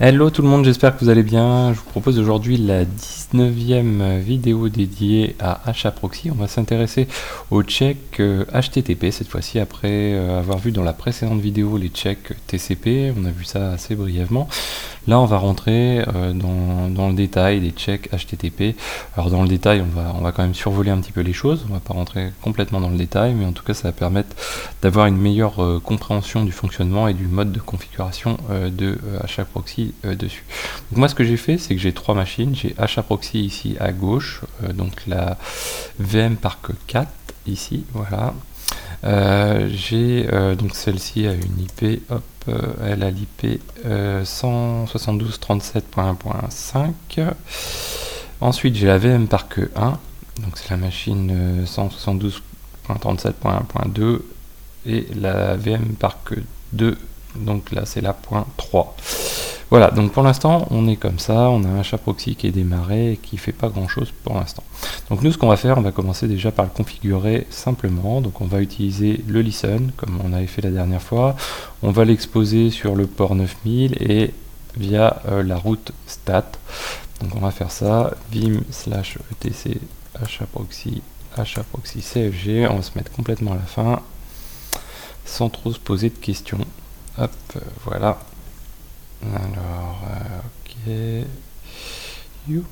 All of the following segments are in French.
Hello tout le monde, j'espère que vous allez bien. Je vous propose aujourd'hui la 19e vidéo dédiée à HAProxy. On va s'intéresser aux checks HTTP cette fois-ci, après avoir vu dans la précédente vidéo les checks TCP. On a vu ça assez brièvement. Là on va rentrer dans le détail des checks HTTP. Alors dans le détail on va quand même survoler un petit peu les choses, on va pas rentrer complètement dans le détail, mais en tout cas ça va permettre d'avoir une meilleure compréhension du fonctionnement et du mode de configuration de HAProxy dessus. Donc moi ce que j'ai fait, c'est que j'ai trois machines. J'ai HAProxy ici à gauche, donc la VM Park 4 ici, voilà. J'ai donc celle-ci a une IP, hop, elle a l'IP 172.37.1.5. Ensuite j'ai la VM Park 1, donc c'est la machine 172.37.1.2 et la VM Park 2, donc là c'est la .3. Voilà, donc pour l'instant on est comme ça, on a un HAProxy qui est démarré et qui fait pas grand chose pour l'instant. Donc nous ce qu'on va faire, on va commencer déjà par le configurer simplement. Donc on va utiliser le listen comme on avait fait la dernière fois, on va l'exposer sur le port 9000 et via la route stat. Donc on va faire ça, vim/etc HAProxy CFG, on va se mettre complètement à la fin sans trop se poser de questions. Hop, voilà. Alors, ok, youp,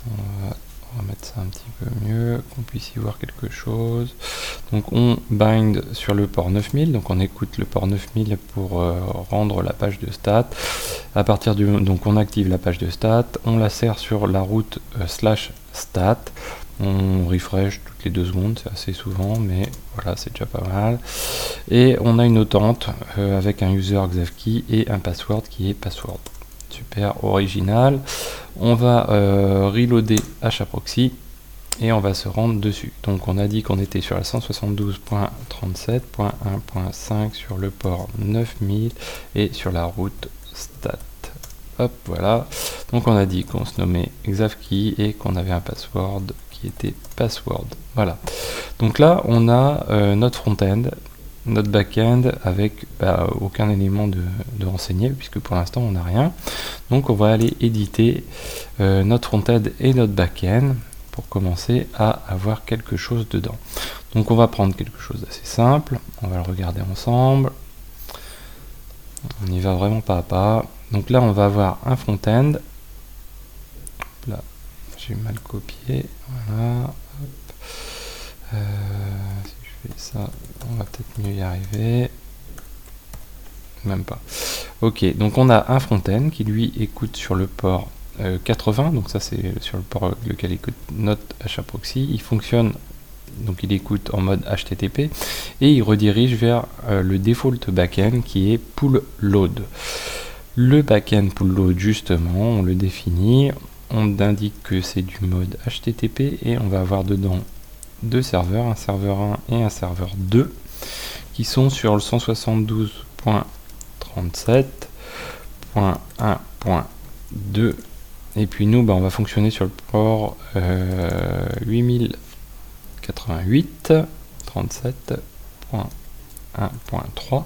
on va mettre ça un petit peu mieux, qu'on puisse y voir quelque chose. Donc on bind sur le port 9000, donc on écoute le port 9000 pour rendre la page de stat. À partir du donc on active la page de stat, on la sert sur la route /stat. On refresh toutes les 2 secondes, c'est assez souvent, mais voilà, c'est déjà pas mal. Et on a une autente avec un user xavkey et un password qui est password. Super original. On va reloader HAProxy et on va se rendre dessus. Donc on a dit qu'on était sur la 172.37.1.5 sur le port 9000 et sur la route stat. Hop, voilà. Donc on a dit qu'on se nommait xavkey et qu'on avait un password qui était password. Voilà. Donc là, on a notre front-end, notre back-end avec aucun élément de renseigné, puisque pour l'instant on n'a rien. Donc on va aller éditer notre front-end et notre back-end pour commencer à avoir quelque chose dedans. Donc on va prendre quelque chose d'assez simple, on va le regarder ensemble. On y va vraiment pas à pas. Donc là on va avoir un front-end. Là j'ai mal copié, voilà. Si je fais ça, on va peut-être mieux y arriver. Même pas. Ok, donc on a un front-end qui lui écoute sur le port 80, donc ça c'est sur le port lequel écoute notre HAProxy. Il fonctionne, donc il écoute en mode HTTP et il redirige vers le default backend qui est pull load. Le backend pull load, justement, on le définit, on indique que c'est du mode HTTP et on va avoir dedans deux serveurs, un serveur 1 et un serveur 2 qui sont sur le 172.37.1.2 et puis nous on va fonctionner sur le port 8088 37.1.3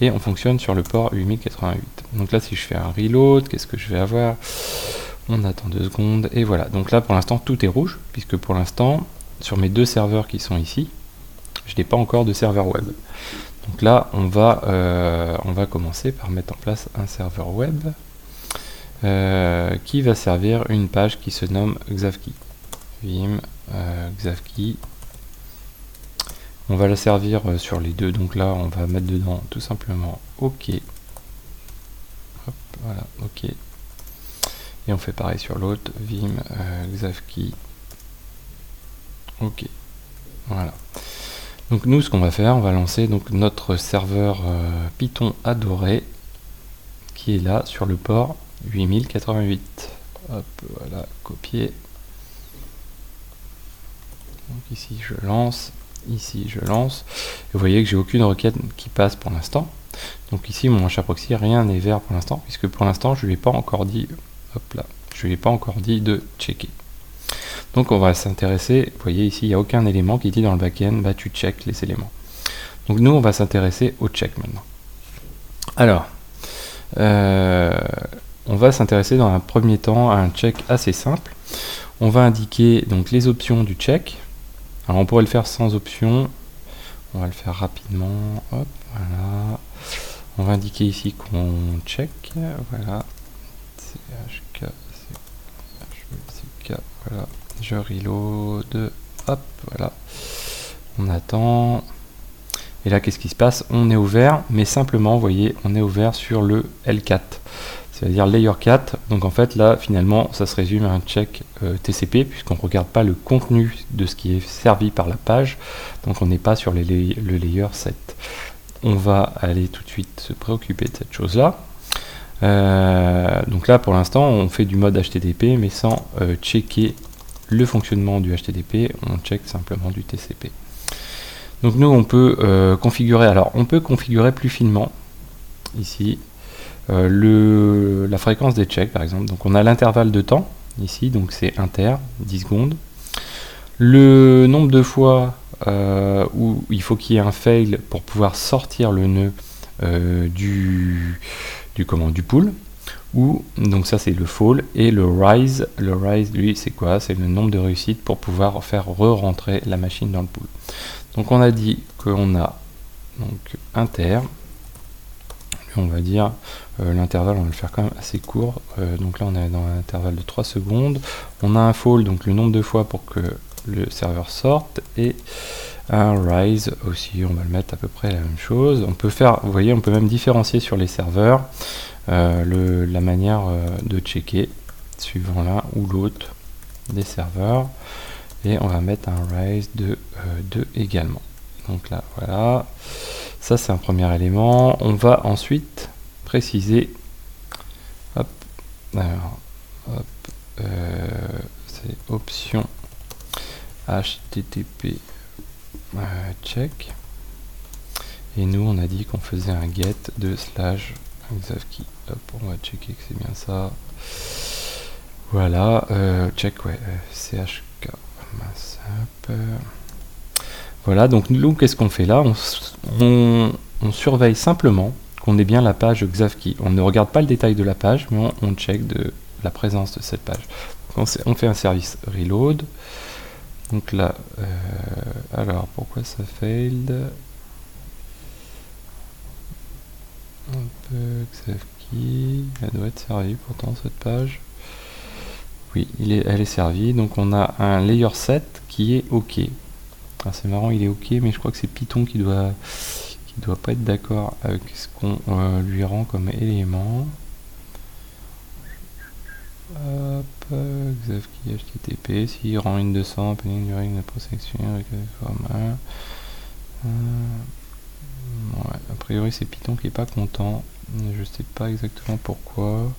et on fonctionne sur le port 8088. Donc là si je fais un reload, qu'est-ce que je vais avoir? On attend 2 secondes et voilà. Donc là pour l'instant tout est rouge, puisque pour l'instant sur mes deux serveurs qui sont ici, je n'ai pas encore de serveur web. Donc là on va commencer par mettre en place un serveur web qui va servir une page qui se nomme xavkey. Vim xavkey. On va la servir sur les deux, donc là on va mettre dedans tout simplement OK. Hop, voilà, OK. Et on fait pareil sur l'autre, vim xavkey. OK. Voilà. Donc nous ce qu'on va faire, on va lancer donc notre serveur Python adoré qui est là sur le port 8088. Hop, voilà, copier. Donc ici je lance. Ici je lance, et vous voyez que j'ai aucune requête qui passe pour l'instant. Donc ici mon HAProxy, rien n'est vert pour l'instant, puisque pour l'instant je lui ai pas encore dit, hop là, je lui ai pas encore dit de checker. Donc on va s'intéresser, vous voyez ici il n'y a aucun élément qui dit dans le backend, bah tu check les éléments. Donc nous on va s'intéresser au check maintenant. Alors va s'intéresser dans un premier temps à un check assez simple. On va indiquer donc les options du check. Alors on pourrait le faire sans option. On va le faire rapidement. Hop, voilà. On va indiquer ici qu'on check. Voilà. CHK, CK, voilà. Je reload. Hop, voilà. On attend. Et là, qu'est-ce qui se passe? On est ouvert, mais simplement, vous voyez, on est ouvert sur le L4. C'est-à-dire layer 4. Donc en fait, là, finalement, ça se résume à un check TCP, puisqu'on ne regarde pas le contenu de ce qui est servi par la page. Donc on n'est pas sur le layer 7. On va aller tout de suite se préoccuper de cette chose-là. Donc là, pour l'instant, on fait du mode HTTP, mais sans checker le fonctionnement du HTTP. On check simplement du TCP. Donc nous, on peut configurer. Alors, on peut configurer plus finement ici. La fréquence des checks par exemple, donc on a l'intervalle de temps ici, donc c'est inter, 10 secondes, le nombre de fois où il faut qu'il y ait un fail pour pouvoir sortir le nœud du pool, ou donc ça c'est le fall, et le rise lui c'est quoi? C'est le nombre de réussites pour pouvoir faire re-rentrer la machine dans le pool. Donc on a dit qu'on a donc inter, on va dire l'intervalle, on va le faire quand même assez court, donc là on est dans un intervalle de 3 secondes, on a un fall, donc le nombre de fois pour que le serveur sorte, et un rise aussi, on va le mettre à peu près la même chose. On peut faire, vous voyez, on peut même différencier sur les serveurs la manière de checker, suivant l'un ou l'autre des serveurs, et on va mettre un rise de 2 également. Donc là, voilà. Ça, c'est un premier élément. On va ensuite préciser. Hop. Alors, hop. C'est option HTTP check. Et nous, on a dit qu'on faisait un get de /exavkey. Hop, on va checker que c'est bien ça. Voilà. Check, ouais. CHK. Voilà, donc nous, qu'est-ce qu'on fait là? On surveille simplement qu'on ait bien la page Xavkey. On ne regarde pas le détail de la page, mais on check de la présence de cette page. Donc on fait un service reload. Donc là, alors pourquoi ça failed? Un peu Xavkey, elle doit être servie pourtant cette page. Oui, elle est servie. Donc on a un layer 7 qui est OK. C'est marrant, il est OK, mais je crois que c'est Python qui doit pas être d'accord avec ce qu'on lui rend comme élément. Hop, Xavkey HTTP, s'il rend une 200, opening during the prosection avec la forme 1. Ouais, a priori c'est Python qui est pas content, je sais pas exactement pourquoi.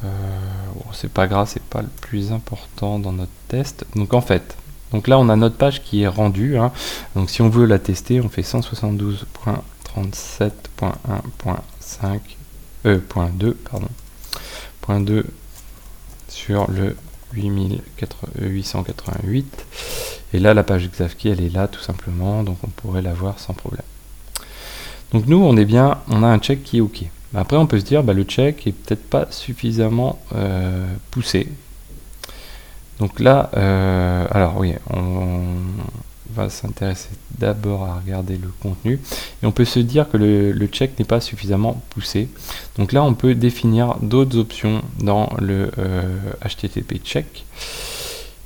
Bon, c'est pas grave, c'est pas le plus important dans notre test. Donc en fait, donc là on a notre page qui est rendue, hein. Donc si on veut la tester, on fait 172.37.1.5 pardon, .2 sur le 8888, et là la page Xavkey elle est là tout simplement, donc on pourrait la voir sans problème. Donc nous on a un check qui est OK. Après on peut se dire le check est peut-être pas suffisamment poussé. Donc là, alors oui, on va s'intéresser d'abord à regarder le contenu, et on peut se dire que le check n'est pas suffisamment poussé. Donc là on peut définir d'autres options dans le HTTP check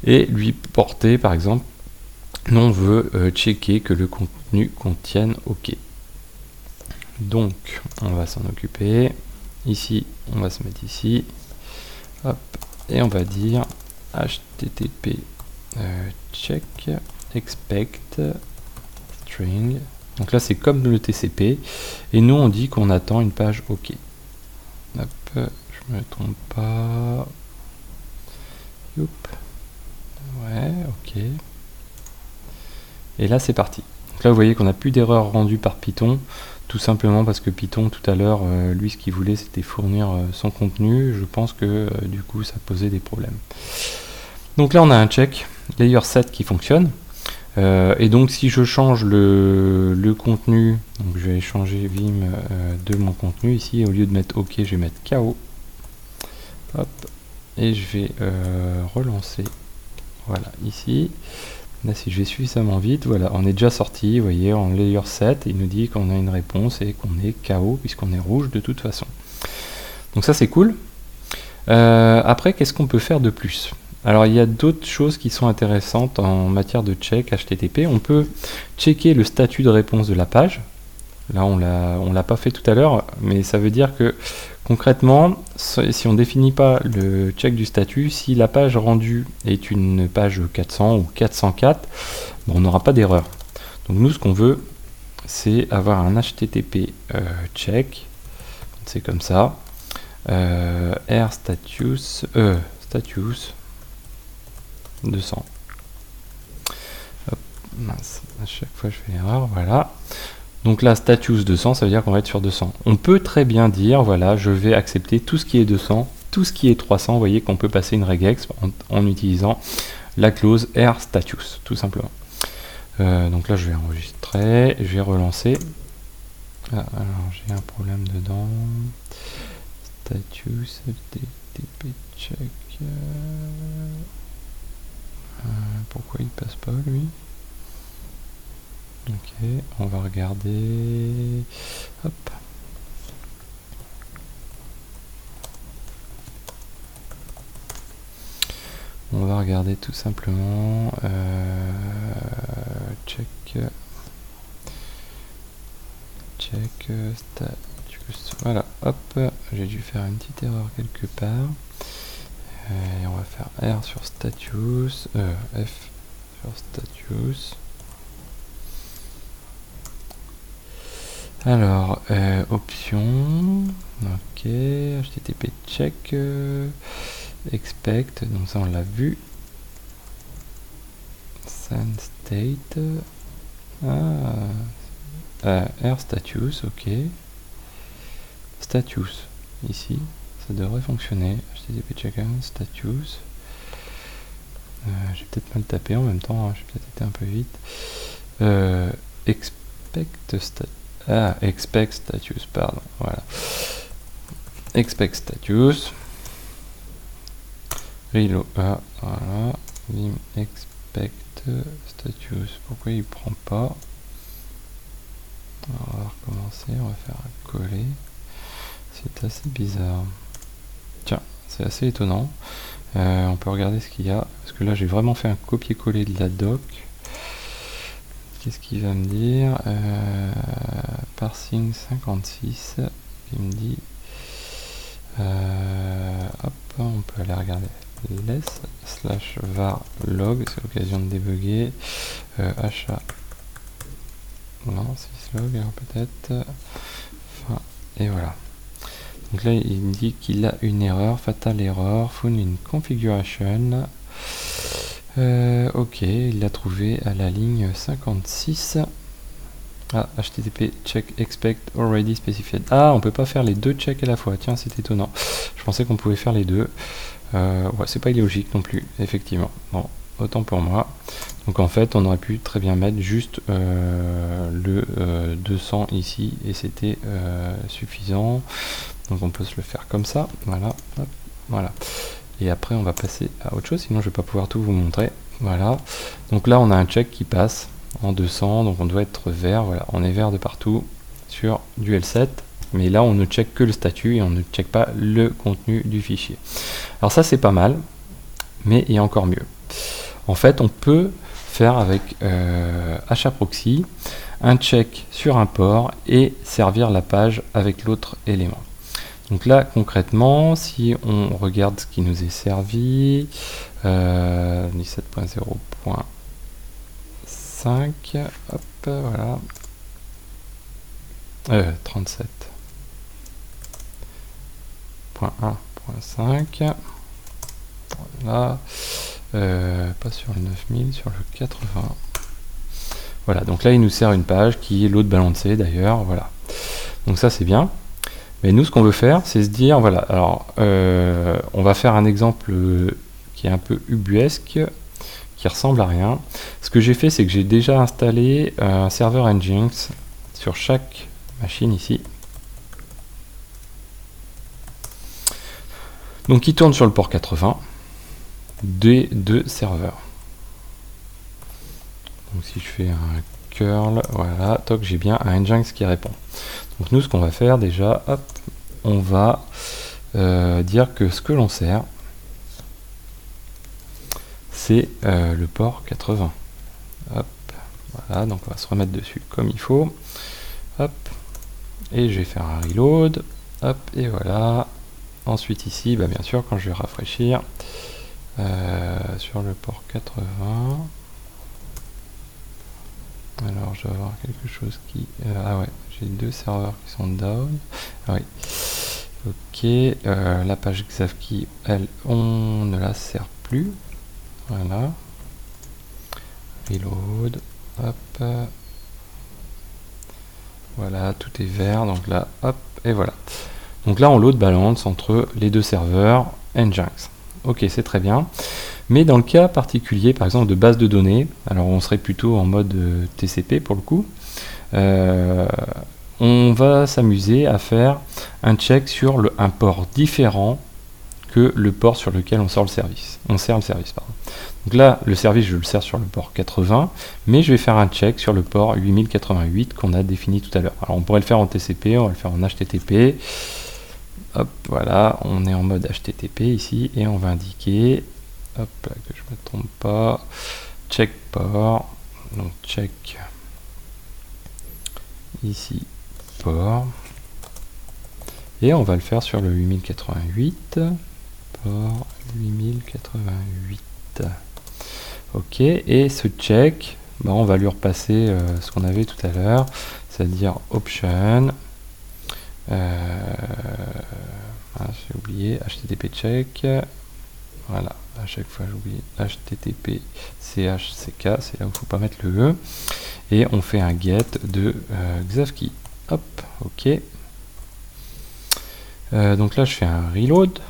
et lui porter par exemple, nous on veut checker que le contenu contienne OK. Donc on va s'en occuper. Ici on va se mettre ici, hop, et on va dire HTTP check expect string. Donc là c'est comme le TCP, et nous on dit qu'on attend une page OK. Hop, je me trompe pas. Youp. Ouais, OK. Et là c'est parti. Donc là vous voyez qu'on n'a plus d'erreur rendue par Python, tout simplement parce que Python tout à l'heure, lui ce qu'il voulait c'était fournir son contenu. Je pense que du coup ça posait des problèmes. Donc là on a un check layer 7 qui fonctionne, et donc si je change le contenu, donc je vais changer vim de mon contenu ici, au lieu de mettre OK je vais mettre KO. hop, et je vais relancer, voilà, ici. Là, si je vais suffisamment vite, voilà, on est déjà sorti, vous voyez, en layer 7, il nous dit qu'on a une réponse et qu'on est KO, puisqu'on est rouge de toute façon. Donc ça, c'est cool. Après, qu'est-ce qu'on peut faire de plus? Alors, il y a d'autres choses qui sont intéressantes en matière de check HTTP. On peut checker le statut de réponse de la page. Là, on l'a pas fait tout à l'heure, mais ça veut dire que concrètement, si on ne définit pas le check du statut, si la page rendue est une page 400 ou 404, bon, on n'aura pas d'erreur. Donc nous, ce qu'on veut, c'est avoir un HTTP check, c'est comme ça, r status 200. Hop, mince, à chaque fois je fais l'erreur, voilà. Donc là, status 200, ça veut dire qu'on va être sur 200. On peut très bien dire, voilà, je vais accepter tout ce qui est 200, tout ce qui est 300. Vous voyez qu'on peut passer une regex en utilisant la clause r status, tout simplement. Donc là, je vais enregistrer, je vais relancer. Ah, alors, j'ai un problème dedans. Status, HTTP check. Pourquoi il passe pas, lui? Ok, on va regarder. Hop. On va regarder tout simplement. Check status. Voilà, hop. J'ai dû faire une petite erreur quelque part. Et on va faire R sur status, F sur status. Alors, option, ok, HTTP check, expect, donc ça on l'a vu. Send state, R status, ok. Status, ici, ça devrait fonctionner. HTTP check status. J'ai peut-être mal tapé en même temps, hein, j'ai peut-être été un peu vite. Expect status. Ah, expect status, pardon, voilà. Expect status. Reload, voilà. Vim expect status. Pourquoi il prend pas? On va recommencer, on va faire un coller. C'est assez bizarre. Tiens, c'est assez étonnant. On peut regarder ce qu'il y a, parce que là j'ai vraiment fait un copier-coller de la doc. Qu'est-ce qu'il va me dire? Parsing 56, il me dit hop, on peut aller regarder less /var log, c'est l'occasion de débugger. Achat, non, syslog, alors peut-être, enfin, et voilà. Donc là il me dit qu'il a une erreur, fatal error, found in configuration. Ok, il l'a trouvé à la ligne 56. Ah, HTTP check expect already specified. Ah, on peut pas faire les deux checks à la fois. Tiens, c'est étonnant. Je pensais qu'on pouvait faire les deux. Ouais, c'est pas illogique non plus, effectivement. Bon, autant pour moi. Donc en fait, on aurait pu très bien mettre juste le 200 ici et c'était suffisant. Donc on peut se le faire comme ça. Voilà, hop, voilà. Et après on va passer à autre chose, sinon je vais pas pouvoir tout vous montrer. Voilà, donc là on a un check qui passe en 200, donc on doit être vert. Voilà, on est vert de partout sur du L7, mais là on ne check que le statut et on ne check pas le contenu du fichier. Alors ça c'est pas mal, mais il y a encore mieux. En fait on peut faire avec HAProxy un check sur un port et servir la page avec l'autre élément. Donc là, concrètement, si on regarde ce qui nous est servi, 17.0.5, hop, voilà, 37.1.5, voilà, pas sur le 9000, sur le 80. Voilà, donc là, il nous sert une page qui est load balancée d'ailleurs, voilà. Donc ça, c'est bien. Mais nous, ce qu'on veut faire, c'est se dire, voilà, alors, on va faire un exemple qui est un peu ubuesque, qui ressemble à rien. Ce que j'ai fait, c'est que j'ai déjà installé un serveur Nginx sur chaque machine ici. Donc il tourne sur le port 80 des deux serveurs. Donc si je fais un curl, voilà, toc, j'ai bien un Nginx qui répond. Donc nous, ce qu'on va faire déjà, hop, on va dire que ce que l'on sert, c'est le port 80. Hop, voilà, donc on va se remettre dessus comme il faut. Hop, et je vais faire un reload. Hop, et voilà. Ensuite ici, bah bien sûr, quand je vais rafraîchir sur le port 80, alors je dois avoir quelque chose qui... ah ouais, j'ai deux serveurs qui sont down. Ah oui. Ok, la page Xavki, elle, on ne la sert plus. Voilà. Reload. Hop. Voilà, tout est vert. Donc là, hop, et voilà. Donc là, on load balance entre les deux serveurs Nginx. Ok, c'est très bien. Mais dans le cas particulier, par exemple, de base de données, alors on serait plutôt en mode TCP pour le coup, on va s'amuser à faire un check sur un port différent que le port sur lequel on sert le service. Pardon. Donc là, le service, je le sers sur le port 80, mais je vais faire un check sur le port 8088 qu'on a défini tout à l'heure. Alors on pourrait le faire en TCP, on va le faire en HTTP. Hop, voilà, on est en mode HTTP ici, et on va indiquer, hop, là, que je ne me trompe pas, check port, donc check ici port, et on va le faire sur le 8088, port 8088. Ok, et ce check, bah, on va lui repasser ce qu'on avait tout à l'heure, c'est-à-dire option, j'ai oublié HTTP check, voilà, à chaque fois j'oublie HTTP CHCK, c'est là où il ne faut pas mettre le E, et on fait un get de Xavki. Hop, ok. Donc là je fais un reload.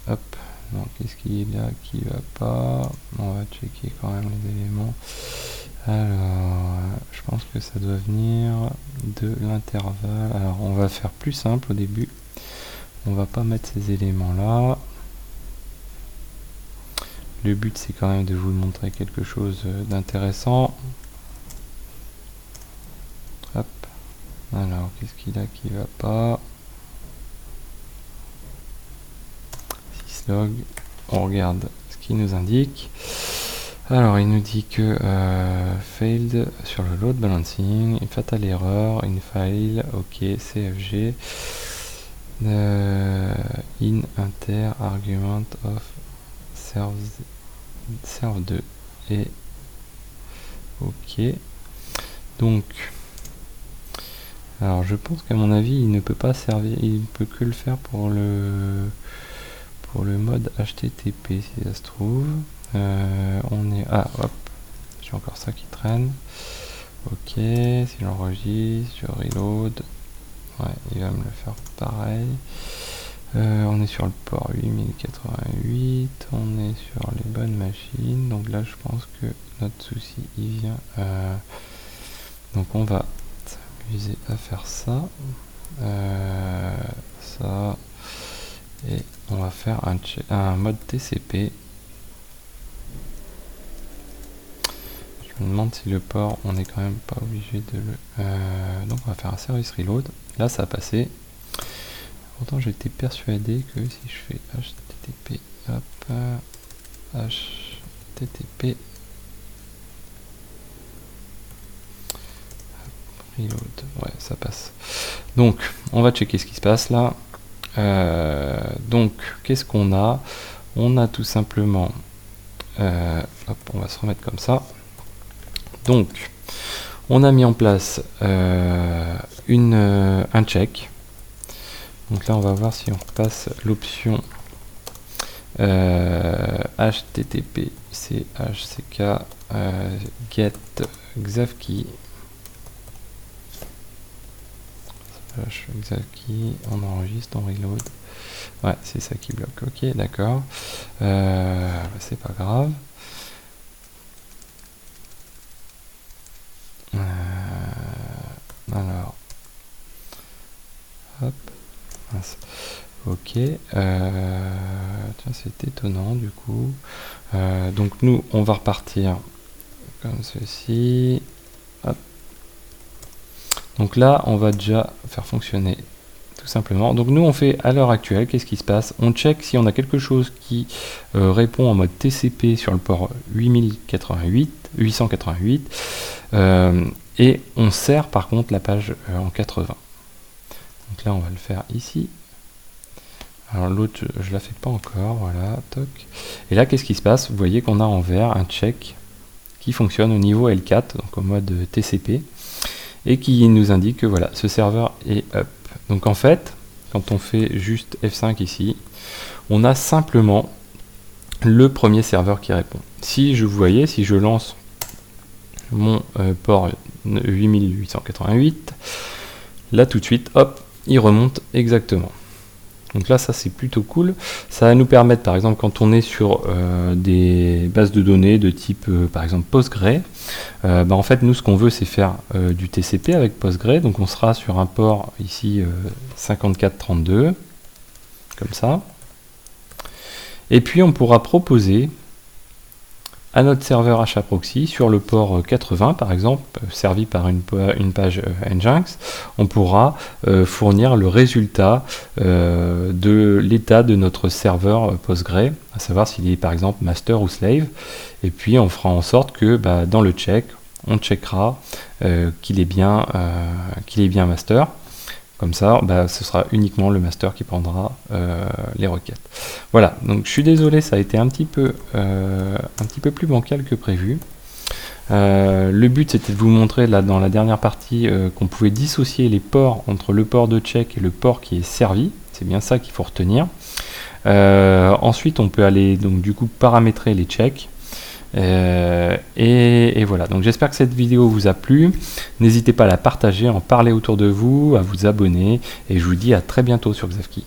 Hop, donc qu'est-ce qu'il y a là qui va pas? On va checker quand même les éléments. Alors, je pense que ça doit venir de l'intervalle. Alors on va faire plus simple au début. On va pas mettre ces éléments là. Le but c'est quand même de vous montrer quelque chose d'intéressant. Hop. Alors qu'est-ce qu'il a qui va pas? Syslog. On regarde ce qu'il nous indique. Alors il nous dit que failed sur le load balancing, une fatal error, une file, ok, CFG, in inter argument of serve2 et ok. Donc alors je pense qu'à mon avis il ne peut pas servir, il ne peut que le faire pour le mode HTTP si ça se trouve. On est... Ah, hop, j'ai encore ça qui traîne. Ok, si j'enregistre, je reload. Ouais, il va me le faire pareil. On est sur le port 8088, on est sur les bonnes machines. Donc là, je pense que notre souci, il vient... donc on va s'amuser à faire ça. Ça... Et on va faire un mode TCP. Je me demande si le port, on n'est quand même pas obligé de le... donc on va faire un service reload. Là ça a passé. Pourtant j'étais persuadé que si je fais HTTP, hop, HTTP, reload, ouais ça passe. Donc on va checker ce qui se passe là. Donc qu'est-ce qu'on a? On a tout simplement... hop, on va se remettre comme ça. Donc, on a mis en place un check. Donc là, on va voir si on repasse l'option HTTP CHCK get Xavki. Xavki, on enregistre, on reload. Ouais, c'est ça qui bloque. Ok, d'accord. C'est pas grave. Alors, hop, ok, Ça c'est étonnant du coup. Donc nous on va repartir comme ceci. Hop. Donc là on va déjà faire fonctionner tout simplement. Donc nous on fait à l'heure actuelle, qu'est-ce qui se passe? On check si on a quelque chose qui répond en mode TCP sur le port 888 et on sert par contre la page en 80. Donc là on va le faire ici. Alors l'autre je la fais pas encore, voilà, toc. Et là qu'est-ce qui se passe? Vous voyez qu'on a en vert un check qui fonctionne au niveau L4, donc au mode TCP, et qui nous indique que voilà, ce serveur est up. Donc en fait, quand on fait juste F5 ici, on a simplement le premier serveur qui répond. Si vous voyez, si je lance mon port 8888, là tout de suite, hop, il remonte exactement. Donc là, ça c'est plutôt cool. Ça va nous permettre, par exemple, quand on est sur des bases de données de type, par exemple, Postgre, en fait, nous, ce qu'on veut, c'est faire du TCP avec Postgre. Donc on sera sur un port ici 5432, comme ça. Et puis on pourra proposer à notre serveur HAProxy sur le port 80 par exemple, servi par une page Nginx, on pourra fournir le résultat de l'état de notre serveur Postgre, à savoir s'il est par exemple master ou slave, et puis on fera en sorte que dans le check, on checkera qu'il est bien master. Comme ça, ce sera uniquement le master qui prendra les requêtes. Voilà, donc je suis désolé, ça a été un petit peu plus bancal que prévu. Le but, c'était de vous montrer là dans la dernière partie qu'on pouvait dissocier les ports entre le port de check et le port qui est servi. C'est bien ça qu'il faut retenir. Ensuite, on peut aller donc du coup paramétrer les checks. Et voilà, donc j'espère que cette vidéo vous a plu. N'hésitez pas à la partager, à en parler autour de vous, à vous abonner, et je vous dis à très bientôt sur Xavki.